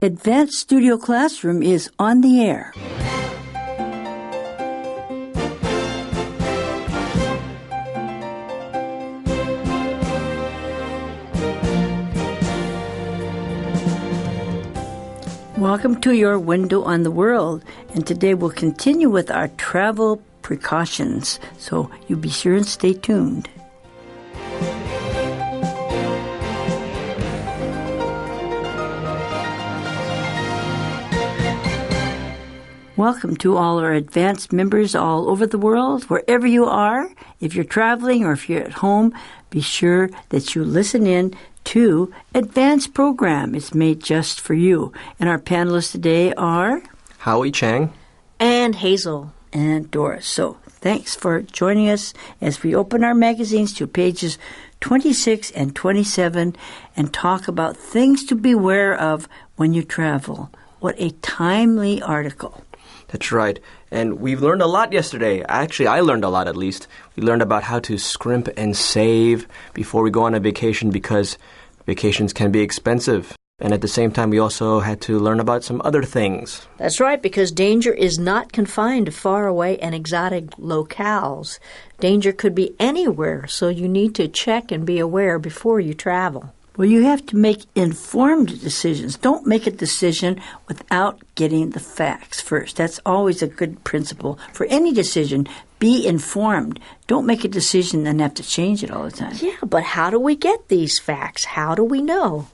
Advanced Studio Classroom is on the air. Welcome to your window on the world, and today we'll continue with our travel precautions, so you be sure and stay tuned. Welcome to all our advanced members all over the world, wherever you are. If you're traveling or if you're at home, be sure that you listen in to Advanced Program. It's made just for you. And our panelists today are Howie Chang and Hazel and Doris. So thanks for joining us as we open our magazines to pages 26 and 27 and talk about things to beware of when you travel. What a timely article. That's right. And we've learned a lot yesterday. Actually, I learned a lot at least. We learned about how to scrimp and save before we go on a vacation because vacations can be expensive. And at the same time, we also had to learn about some other things. That's right, because danger is not confined to faraway and exotic locales. Danger could be anywhere, so you need to check and be aware before you travel. Well, you have to make informed decisions. Don't make a decision without getting the facts first. That's always a good principle. For any decision, be informed. Don't make a decision and have to change it all the time. Yeah, but how do we get these facts? How do we know?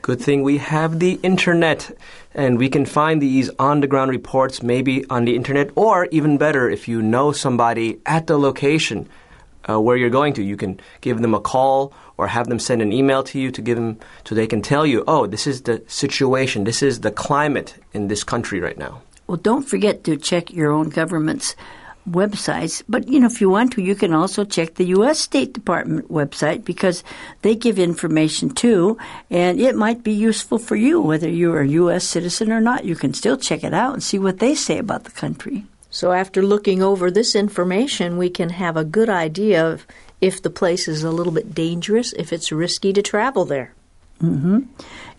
Good thing we have the internet, and we can find these on-the-ground reports maybe on the internet, or even better, if you know somebody at the location where you're going to, you can give them a call or have them send an email to you to give them so they can tell you, oh, this is the situation, this is the climate in this country right now. Well, don't forget to check your own government's websites. But, if you want to, you can also check the U.S. State Department website because they give information too, and it might be useful for you, whether you're a U.S. citizen or not. You can still check it out and see what they say about the country. So after looking over this information, we can have a good idea of if the place is a little bit dangerous, if it's risky to travel there. Mm-hmm.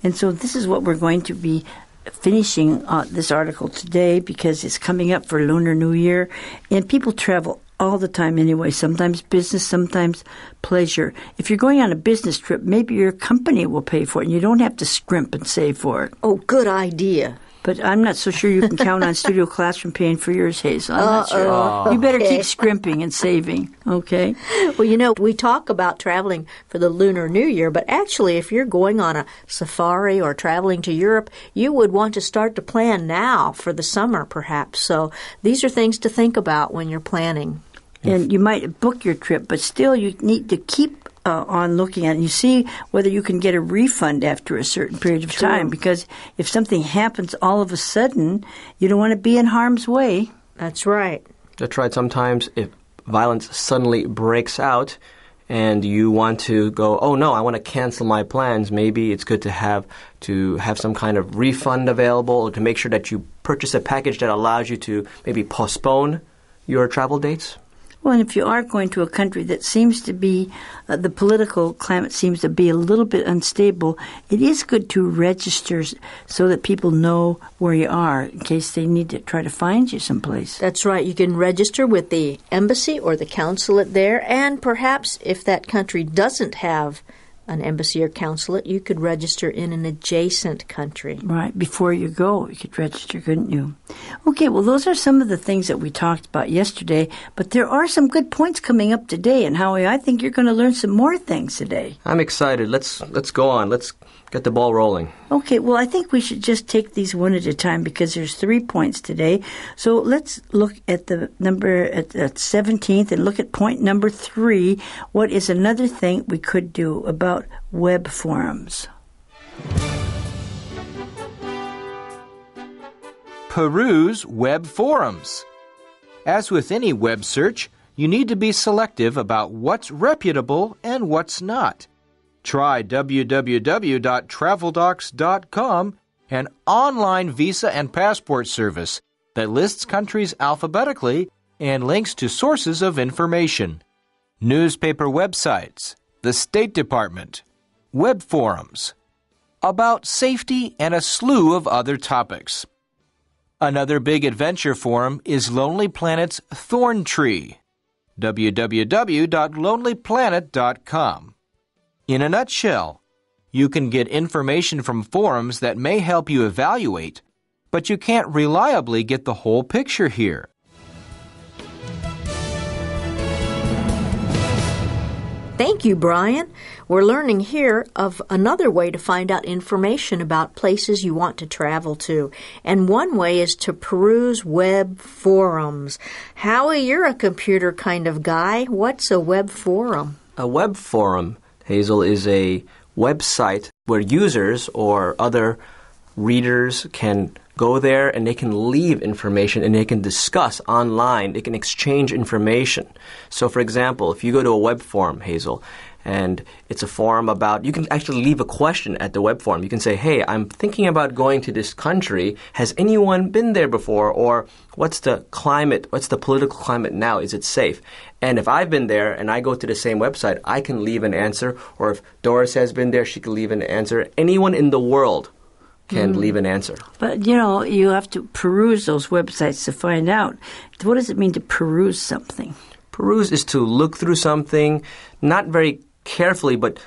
And so this is what we're going to be finishing this article today because it's coming up for Lunar New Year, and people travel all the time anyway, sometimes business, sometimes pleasure. If you're going on a business trip, maybe your company will pay for it, and you don't have to scrimp and save for it. Oh, good idea. But I'm not so sure you can count on Studio Classroom paying for yours, Hazel. I'm not sure. You better keep scrimping and saving, okay? Well, we talk about traveling for the Lunar New Year, but actually if you're going on a safari or traveling to Europe, you would want to start to plan now for the summer, perhaps. So these are things to think about when you're planning. And you might book your trip, but still you need to keep on looking at it. You see whether you can get a refund after a certain period of time, because if something happens all of a sudden, you don't want to be in harm's way. That's right. That's right. Sometimes if violence suddenly breaks out and you want to go, oh no, I want to cancel my plans, maybe it's good to have some kind of refund available, or to make sure that you purchase a package that allows you to maybe postpone your travel dates. Well, and if you are going to a country that seems to be, the political climate seems to be a little bit unstable, it is good to register so that people know where you are in case they need to try to find you someplace. That's right. You can register with the embassy or the consulate there, and perhaps if that country doesn't have an embassy or consulate, you could register in an adjacent country. Right. Before you go, you could register, couldn't you? Okay, well, those are some of the things that we talked about yesterday, but there are some good points coming up today, and Howie, I think you're going to learn some more things today. I'm excited. Let's go on. Let's get the ball rolling. Okay, well, I think we should just take these one at a time because there's 3 points today. So let's look at the number at 17th and look at point number 3. What is another thing we could do about web forums? Peruse web forums. As with any web search, you need to be selective about what's reputable and what's not. Try www.traveldocs.com, an online visa and passport service that lists countries alphabetically and links to sources of information. Newspaper websites, the State Department, web forums. about safety and a slew of other topics. Another big adventure forum is Lonely Planet's Thorn Tree, www.lonelyplanet.com. In a nutshell, you can get information from forums that may help you evaluate, but you can't reliably get the whole picture here. Thank you, Brian. We're learning here of another way to find out information about places you want to travel to. And one way is to peruse web forums. Howie, you're a computer kind of guy. What's a web forum? A web forum, Hazel, is a website where users or other readers can go there and they can leave information and they can discuss online. They can exchange information. So, for example, if you go to a web forum, Hazel, and it's a forum about, you can actually leave a question at the web forum. You can say, hey, I'm thinking about going to this country. Has anyone been there before? Or what's the climate? What's the political climate now? Is it safe? And if I've been there and I go to the same website, I can leave an answer. Or if Doris has been there, she can leave an answer. Anyone in the world can leave an answer. But, you have to peruse those websites to find out. What does it mean to peruse something? Peruse is to look through something, not very carefully, but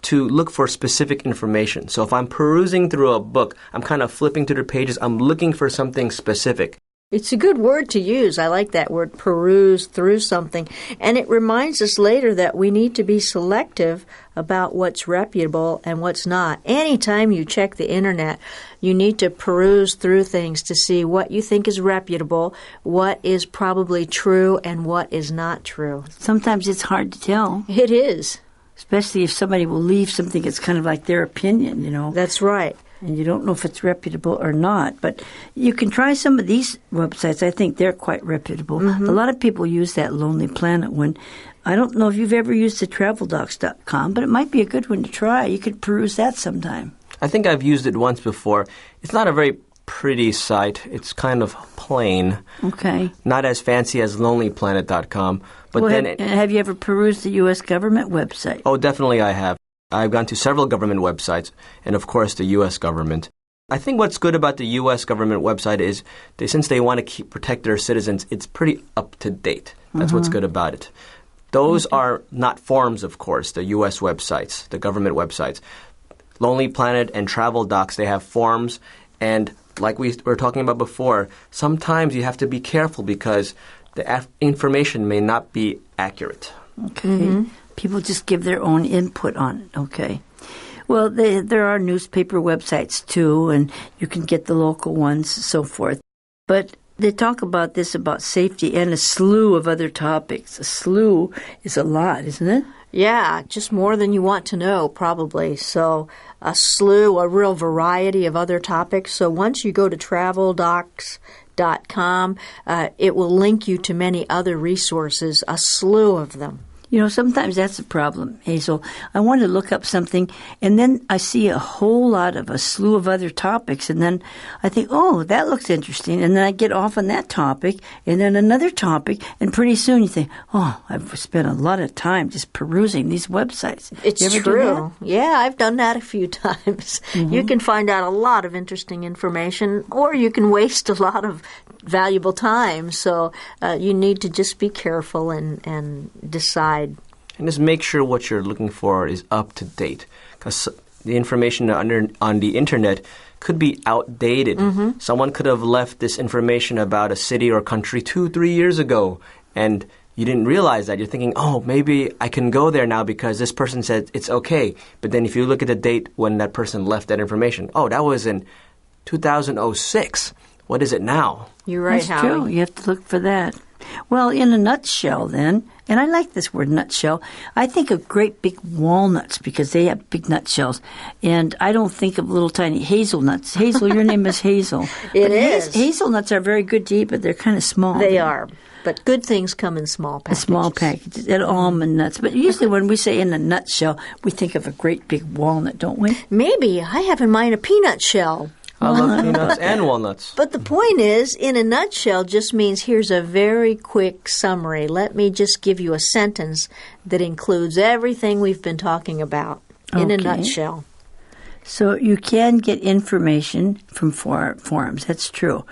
to look for specific information. So if I'm perusing through a book, I'm kind of flipping through the pages, I'm looking for something specific. It's a good word to use. I like that word, peruse through something. And it reminds us later that we need to be selective about what's reputable and what's not. Anytime you check the internet, you need to peruse through things to see what you think is reputable, what is probably true, and what is not true. Sometimes it's hard to tell. It is. Especially if somebody will leave something that's kind of like their opinion, That's right. And you don't know if it's reputable or not. But you can try some of these websites. I think they're quite reputable. A lot of people use that Lonely Planet one. I don't know if you've ever used the traveldocs.com, but it might be a good one to try. You could peruse that sometime. I think I've used it once before. It's not a very pretty site. It's kind of plain. Okay. Not as fancy as lonelyplanet.com. But have you ever perused the U.S. government website? Oh, definitely I have. I've gone to several government websites, and of course the U.S. government. I think what's good about the U.S. government website is since they want to protect their citizens, it's pretty up to date. That's what's good about it. Those are not forums, of course, the U.S. websites, the government websites. Lonely Planet and Travel Docs, they have forums, and like we were talking about before, sometimes you have to be careful because the information may not be accurate. Okay. People just give their own input on it. Okay. Well, there are newspaper websites, too, and you can get the local ones, so forth. But they talk about this, about safety, and a slew of other topics. A slew is a lot, isn't it? Yeah, just more than you want to know, probably. So a slew, a real variety of other topics. So once you go to traveldocs.com, it will link you to many other resources, a slew of them. Sometimes that's a problem, Hazel. I want to look up something, and then I see a slew of other topics, and then I think, oh, that looks interesting, and then I get off on that topic, and then another topic, and pretty soon you think, oh, I've spent a lot of time just perusing these websites. It's you ever true. do that? Yeah, I've done that a few times. You can find out a lot of interesting information, or you can waste a lot of valuable time. So you need to just be careful and decide. And just make sure what you're looking for is up to date, because the information on the internet could be outdated. Someone could have left this information about a city or country 2-3 years ago, and you didn't realize that. You're thinking, oh, maybe I can go there now because this person said it's okay. But then if you look at the date when that person left that information, oh, that was in 2006. What is it now? You're right, That's Howie. true. You have to look for that. Well, in a nutshell, then, and I like this word nutshell, I think of great big walnuts because they have big nutshells. And I don't think of little tiny hazelnuts. Hazel, your name is Hazel. It is. Hazelnuts are very good to eat, but they're kind of small. They are. But good things come in small packages. Small packages. And almond nuts. But usually when we say in a nutshell, we think of a great big walnut, don't we? Maybe. I have in mind a peanut shell. I love peanuts and walnuts. But the point is, in a nutshell just means here's a very quick summary. Let me just give you a sentence that includes everything we've been talking about in a nutshell. So you can get information from forums, that's true.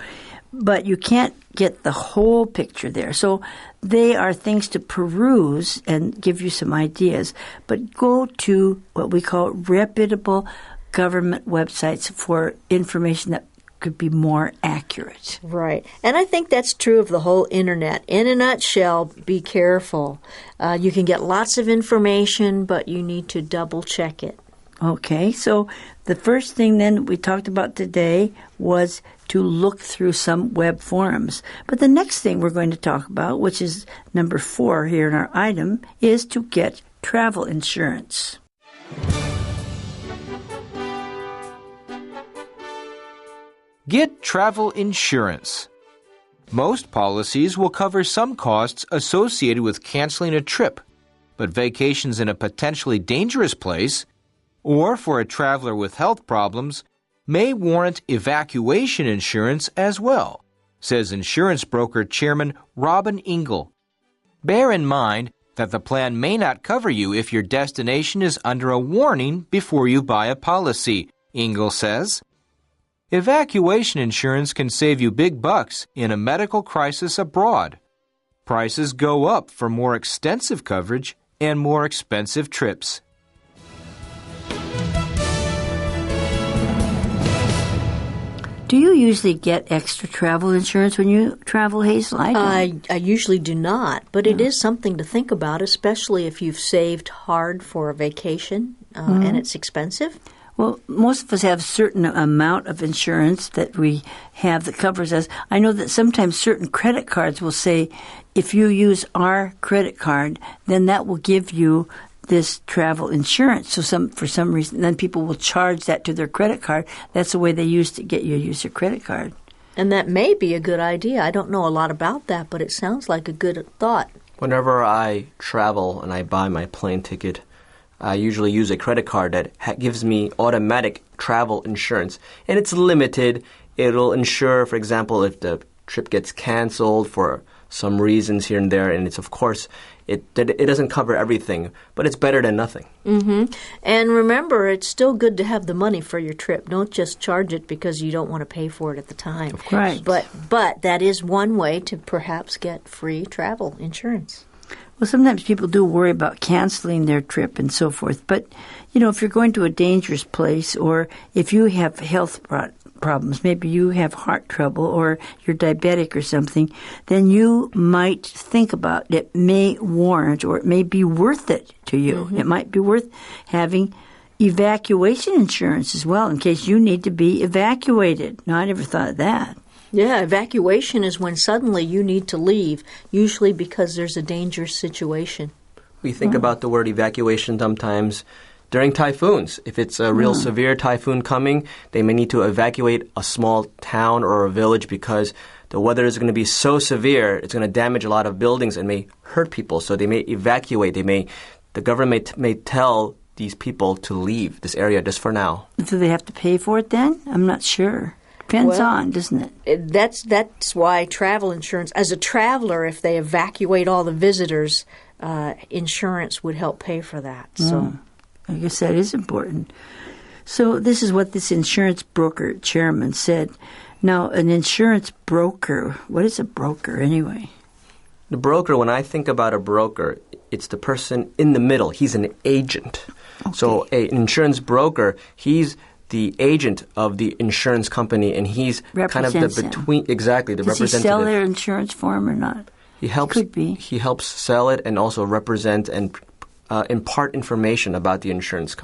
But you can't get the whole picture there. So they are things to peruse and give you some ideas. But go to what we call reputable government websites for information that could be more accurate. Right. And I think that's true of the whole Internet. In a nutshell, be careful. You can get lots of information, but you need to double check it. Okay, so the first thing then we talked about today was to look through some web forums. But the next thing we're going to talk about, which is number 4 here in our item, is to get travel insurance. Get travel insurance. Most policies will cover some costs associated with canceling a trip, but vacations in a potentially dangerous place, or for a traveler with health problems, may warrant evacuation insurance as well, says insurance broker chairman Robin Engel. Bear in mind that the plan may not cover you if your destination is under a warning before you buy a policy, Engel says. Evacuation insurance can save you big bucks in a medical crisis abroad. Prices go up for more extensive coverage and more expensive trips. Do you usually get extra travel insurance when you travel, Hazel? I usually do not, but it is something to think about, especially if you've saved hard for a vacation and it's expensive. Well, most of us have a certain amount of insurance that we have that covers us. I know that sometimes certain credit cards will say, if you use our credit card, then that will give you this travel insurance. So for some reason, then people will charge that to their credit card. That's the way they use to get you to use your credit card. And that may be a good idea. I don't know a lot about that, but it sounds like a good thought. Whenever I travel and I buy my plane ticket, I usually use a credit card that gives me automatic travel insurance. And it's limited. It'll insure, for example, if the trip gets canceled for some reasons here and there. And it's, of course, it doesn't cover everything, but it's better than nothing. Mm-hmm. And remember, it's still good to have the money for your trip. Don't just charge it because you don't want to pay for it at the time. Of course. But that is one way to perhaps get free travel insurance. Well, sometimes people do worry about canceling their trip and so forth. But, if you're going to a dangerous place or if you have health problems, maybe you have heart trouble or you're diabetic or something, then you might think about it may warrant or it may be worth it to you. Mm-hmm. It might be worth having evacuation insurance as well in case you need to be evacuated. Now, I never thought of that. Yeah, evacuation is when suddenly you need to leave, usually because there's a dangerous situation. We think about the word evacuation sometimes during typhoons. If it's a real severe typhoon coming, they may need to evacuate a small town or a village because the weather is going to be so severe, it's going to damage a lot of buildings and may hurt people. So they may evacuate. The government may tell these people to leave this area just for now. Do they have to pay for it then? I'm not sure. Depends on, doesn't it? That's why travel insurance, as a traveler, if they evacuate all the visitors, insurance would help pay for that. So, I guess that is important. So this is what this insurance broker chairman said. Now, an insurance broker, what is a broker anyway? The broker, when I think about a broker, it's the person in the middle. He's an agent. Okay. So an insurance broker, he's the agent of the insurance company, and he's kind of the between. Exactly, the representative. Does he sell their insurance for him or not? He helps. Could be. He helps sell it and also represent and impart information about the insurance.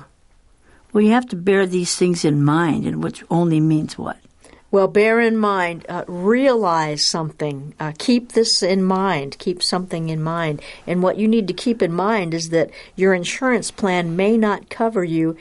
Well, you have to bear these things in mind, and which only means what? Well, bear in mind, realize something. Keep this in mind. Keep something in mind. And what you need to keep in mind is that your insurance plan may not cover your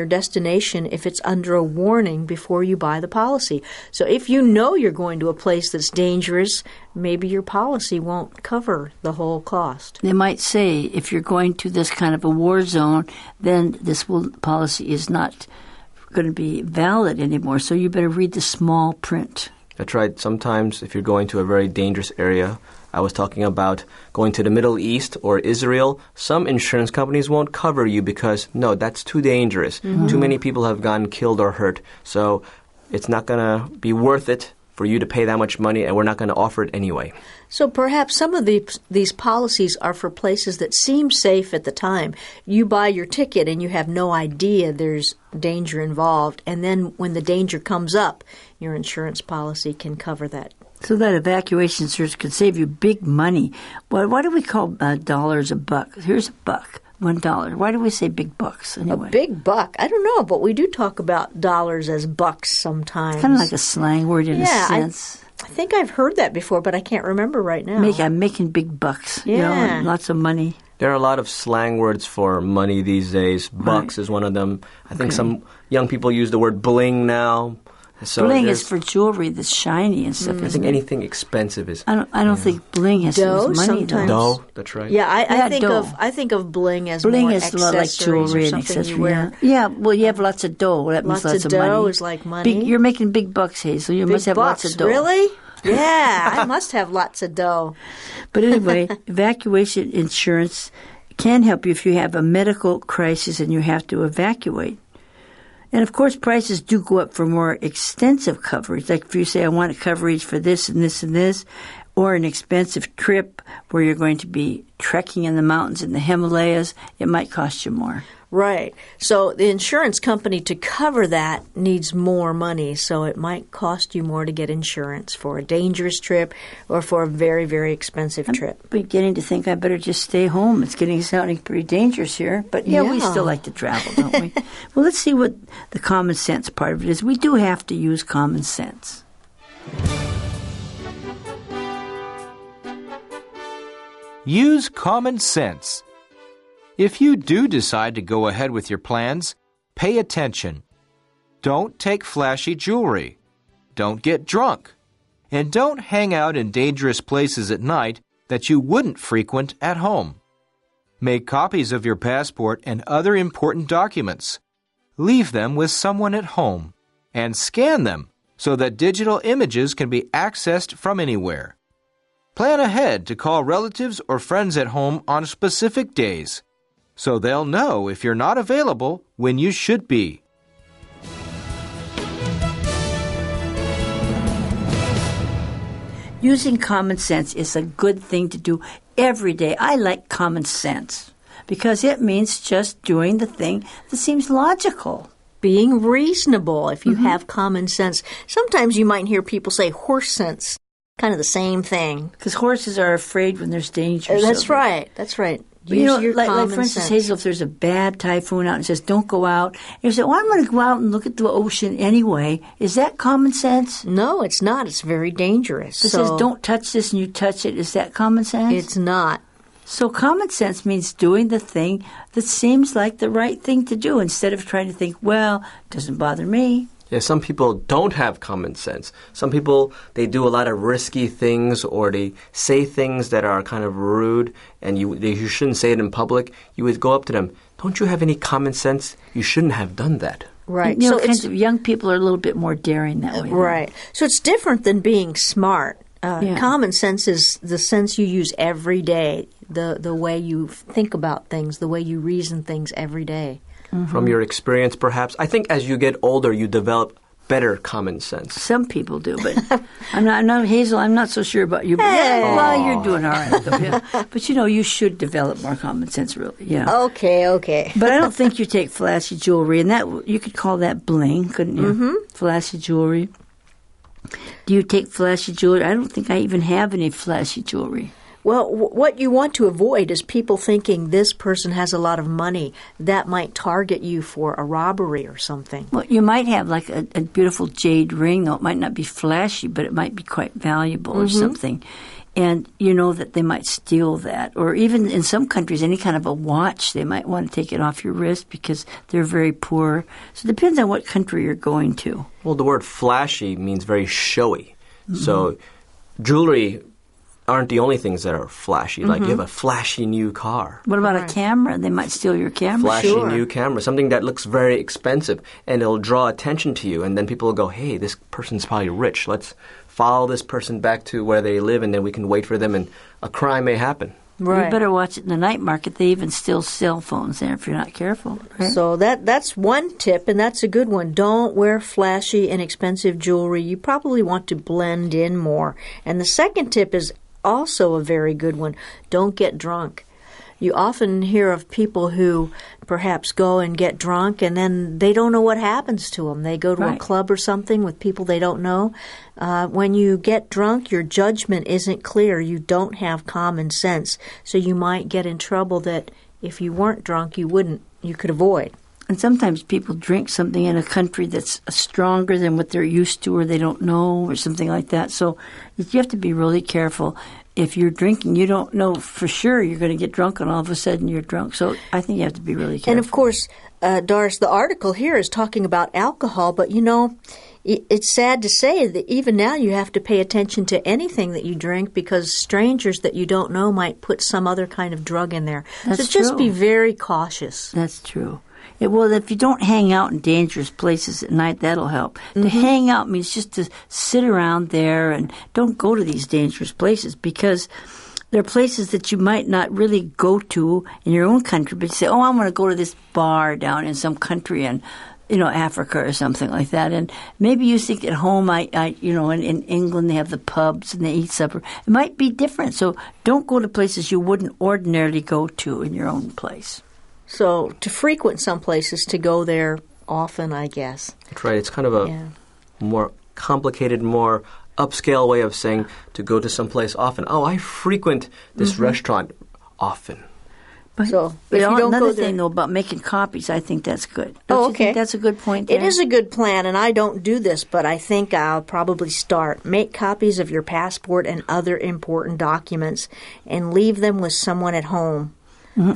destination if it's under a warning before you buy the policy. So if you know you're going to a place that's dangerous, maybe your policy won't cover the whole cost. They might say if you're going to this kind of a war zone, then this policy is not going to be valid anymore. So you better read the small print. That's right. Sometimes if you're going to a very dangerous area, I was talking about going to the Middle East or Israel. Some insurance companies won't cover you because, no, that's too dangerous. Too many people have gotten killed or hurt. So it's not going to be worth it for you to pay that much money, and we're not going to offer it anyway. So perhaps some of these policies are for places that seem safe at the time. You buy your ticket and you have no idea there's danger involved, and then when the danger comes up, your insurance policy can cover that. So that evacuation insurance could save you big money. Why do we call dollars a buck? Here's a buck. $1. Why do we say big bucks anyway? A big buck? I don't know, but we do talk about dollars as bucks sometimes. It's kind of like a slang word in a sense. I think I've heard that before, but I can't remember right now. I'm making big bucks. Yeah. Lots of money. There are a lot of slang words for money these days. Bucks is one of them. I think some young people use the word bling now. So bling is for jewelry that's shiny and stuff. I think anything expensive is. I don't think bling has to do with money. Sometimes. Dough, that's right. Yeah, I think of bling as bling more is a lot like jewelry and accessory. Yeah, well, you have lots of dough. That means lots of money. Dough is like money. You're making big bucks, Hazel. You must have lots of dough. Really? Yeah, I must have lots of dough. But anyway, evacuation insurance can help you if you have a medical crisis and you have to evacuate. And, of course, prices do go up for more extensive coverage. Like if you say, I want coverage for this and this and this, or an expensive trip where you're going to be trekking in the mountains in the Himalayas, it might cost you more. Right. So the insurance company to cover that needs more money, so it might cost you more to get insurance for a dangerous trip or for a very, very expensive trip. I'm beginning to think I better just stay home. It's sounding pretty dangerous here. But, we still like to travel, don't we? Well, let's see what the common sense part of it is. We do have to use common sense. Use common sense. If you do decide to go ahead with your plans, pay attention. Don't take flashy jewelry. Don't get drunk. And don't hang out in dangerous places at night that you wouldn't frequent at home. Make copies of your passport and other important documents. Leave them with someone at home. And scan them so that digital images can be accessed from anywhere. Plan ahead to call relatives or friends at home on specific days, so they'll know if you're not available when you should be. Using common sense is a good thing to do every day. I like common sense because it means just doing the thing that seems logical. Being reasonable if you have common sense. Sometimes you might hear people say horse sense. Kind of the same thing. Because horses are afraid when there's danger. That's right. Use your common for instance, sense. Hazel, if there's a bad typhoon out and says, don't go out, and you say, well, I'm going to go out and look at the ocean anyway. Is that common sense? No, it's not. It's very dangerous. It says, don't touch this and you touch it. Is that common sense? It's not. So common sense means doing the thing that seems like the right thing to do instead of trying to think, well, it doesn't bother me. Yeah, some people don't have common sense. Some people, they do a lot of risky things or they say things that are kind of rude and you shouldn't say it in public. You would go up to them, don't you have any common sense? You shouldn't have done that. Right. So young people are a little bit more daring that way. Right. So it's different than being smart. Common sense is the sense you use every day, the way you think about things, the way you reason things every day. From your experience, perhaps. I think as you get older, you develop better common sense. Some people do, but I'm not Hazel. I'm not so sure about you. But well, you're doing all right, though. Yeah. But you should develop more common sense, really. Yeah. Okay. But I don't think you take flashy jewelry, and that you could call that bling, couldn't you? Mm-hmm. Flashy jewelry. Do you take flashy jewelry? I don't think I even have any flashy jewelry. Well, what you want to avoid is people thinking this person has a lot of money. That might target you for a robbery or something. Well, you might have like a beautiful jade ring, though. It might not be flashy, but it might be quite valuable or something. And you know that they might steal that. Or even in some countries, any kind of a watch, they might want to take it off your wrist because they're very poor. So it depends on what country you're going to. Well, the word flashy means very showy. So jewelry aren't the only things that are flashy. Like you have a flashy new car. What about a camera? They might steal your camera. Flashy new camera, something that looks very expensive, and it'll draw attention to you. And then people will go, hey, this person's probably rich. Let's follow this person back to where they live, and then we can wait for them, and a crime may happen. Right. You better watch it in the night market. They even steal cell phones there if you're not careful. Right? So that's one tip, and that's a good one. Don't wear flashy and expensive jewelry. You probably want to blend in more. And the second tip is also a very good one. Don't get drunk. You often hear of people who perhaps go and get drunk and then they don't know what happens to them. They go to a club or something with people they don't know. When you get drunk, your judgment isn't clear. You don't have common sense. So you might get in trouble that if you weren't drunk, you could avoid. And sometimes people drink something in a country that's stronger than what they're used to or they don't know or something like that. So you have to be really careful. If you're drinking, you don't know for sure you're going to get drunk and all of a sudden you're drunk. So I think you have to be really careful. And of course, Doris, the article here is talking about alcohol, but it's sad to say that even now you have to pay attention to anything that you drink because strangers that you don't know might put some other kind of drug in there. That's so just true. be very cautious. That's true. Well, if you don't hang out in dangerous places at night, that'll help. To hang out means just to sit around there and don't go to these dangerous places because there are places that you might not really go to in your own country, but you say, oh, I want to go to this bar down in some country in, Africa or something like that. And maybe you think at home, in England they have the pubs and they eat supper. It might be different. So don't go to places you wouldn't ordinarily go to in your own place. So to frequent some places, to go there often, I guess. That's right. It's kind of a more complicated, more upscale way of saying to go to some place often. Oh, I frequent this restaurant often. But if you don't another go there, thing, though, about making copies, I think that's good. Oh, Don't you think that's a good point there? It is a good plan, and I don't do this, but I think I'll probably start. Make copies of your passport and other important documents and leave them with someone at home.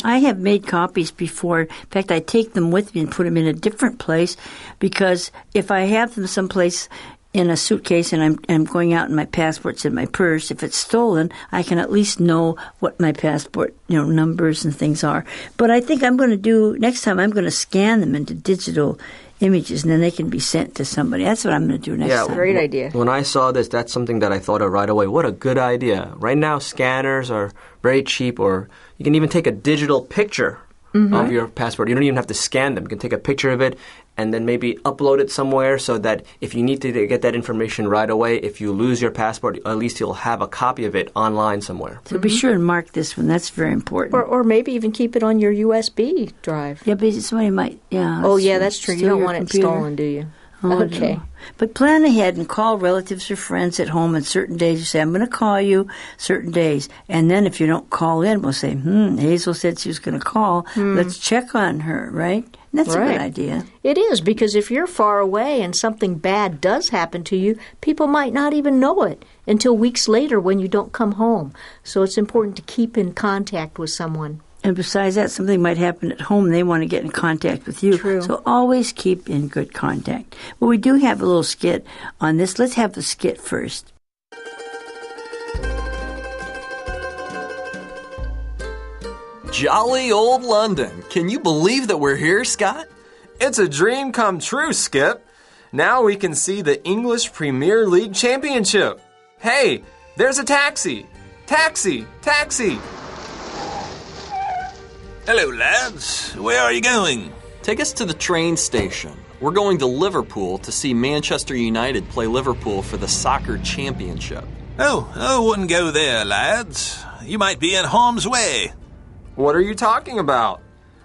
I have made copies before. In fact, I take them with me and put them in a different place because if I have them someplace in a suitcase and I'm going out and my passport's in my purse, if it's stolen, I can at least know what my passport, numbers and things are. But I think next time I'm going to scan them into digital images and then they can be sent to somebody. That's what I'm going to do next time. Great idea. When I saw this, that's something that I thought of right away. What a good idea. Right now, scanners are very cheap, or you can even take a digital picture of your passport. You don't even have to scan them. You can take a picture of it and then maybe upload it somewhere so that if you need to get that information right away, if you lose your passport, at least you'll have a copy of it online somewhere. So be sure and mark this one. That's very important. Or maybe even keep it on your USB drive. Yeah, but somebody might, that's true. You don't want it stolen, do you? Oh, okay. No. But plan ahead and call relatives or friends at home on certain days. You say, I'm going to call you certain days. And then if you don't call in, we'll say, Hazel said she was going to call. Let's check on her, right? And that's a good idea. It is, because if you're far away and something bad does happen to you, people might not even know it until weeks later when you don't come home. So it's important to keep in contact with someone. And besides that, something might happen at home. They want to get in contact with you. True. So always keep in good contact. Well, we do have a little skit on this. Let's have the skit first. Jolly old London. Can you believe that we're here, Scott? It's a dream come true, Skip. Now we can see the English Premier League Championship. Hey, there's a taxi. Taxi, taxi. Hello, lads. Where are you going? Take us to the train station. We're going to Liverpool to see Manchester United play Liverpool for the soccer championship. Oh, wouldn't go there, lads. You might be in harm's way. What are you talking about?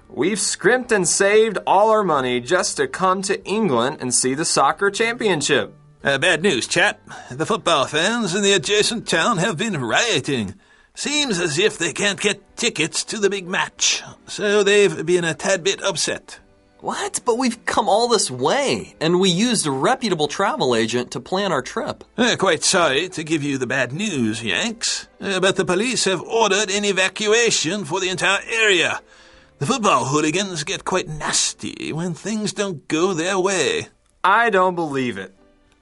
We've scrimped and saved all our money just to come to England and see the soccer championship. Bad news, chap. The football fans in the adjacent town have been rioting. Seems as if they can't get tickets to the big match, so they've been a tad bit upset. What? But we've come all this way, and we used a reputable travel agent to plan our trip. Quite sorry to give you the bad news, Yanks, but the police have ordered an evacuation for the entire area. The football hooligans get quite nasty when things don't go their way. I don't believe it.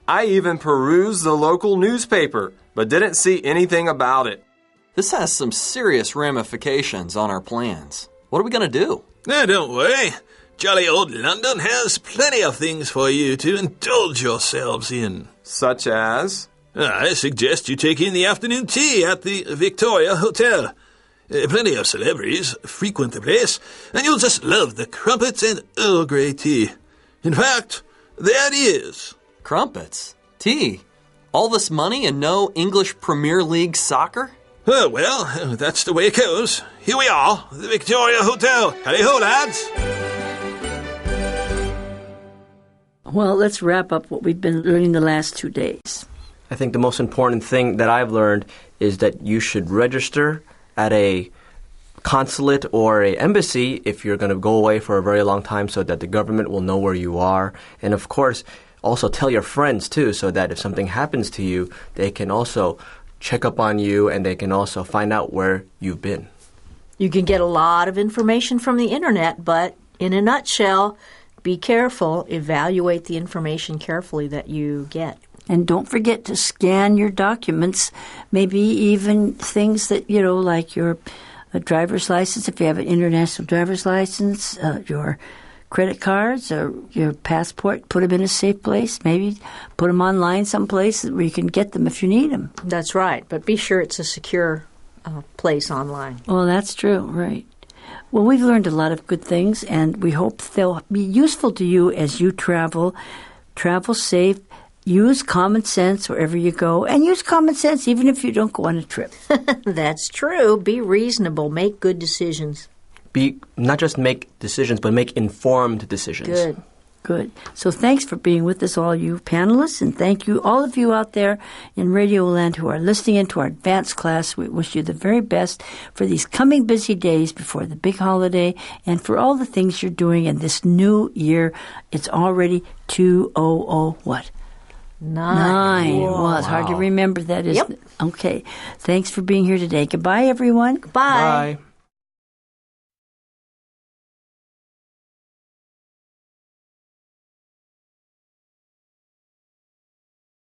I even perused the local newspaper, but didn't see anything about it. This has some serious ramifications on our plans. What are we going to do? Don't worry. Jolly old London has plenty of things for you to indulge yourselves in. Such as? I suggest you take in the afternoon tea at the Victoria Hotel. Plenty of celebrities frequent the place, and you'll just love the crumpets and Earl Grey tea. In fact, there it is. Crumpets? Tea? All this money and no English Premier League soccer? Oh, well, that's the way it goes. Here we are, the Victoria Hotel. Howdy-ho, lads. Well, let's wrap up what we've been learning the last 2 days. I think the most important thing that I've learned is that you should register at a consulate or a embassy if you're going to go away for a very long time so that the government will know where you are. And of course, also tell your friends too so that if something happens to you, they can also check up on you and they can also find out where you've been. You can get a lot of information from the internet, but in a nutshell, be careful, evaluate the information carefully that you get. And don't forget to scan your documents, maybe even things that, like your driver's license, if you have an international driver's license, your credit cards or your passport, put them in a safe place. Maybe put them online someplace where you can get them if you need them. That's right, but be sure it's a secure place online. Well, that's true, right. Well, we've learned a lot of good things, and we hope they'll be useful to you as you travel. Travel safe. Use common sense wherever you go, and use common sense even if you don't go on a trip. That's true. Be reasonable. Make good decisions. Not just make decisions, but make informed decisions. Good. So thanks for being with us, all you panelists, and thank you, all of you out there in Radio Land who are listening into our advanced class. We wish you the very best for these coming busy days before the big holiday and for all the things you're doing in this new year. It's already 2000 what? 9. Well, it's hard to remember that, isn't it? Okay. Thanks for being here today. Goodbye, everyone. Goodbye. Bye.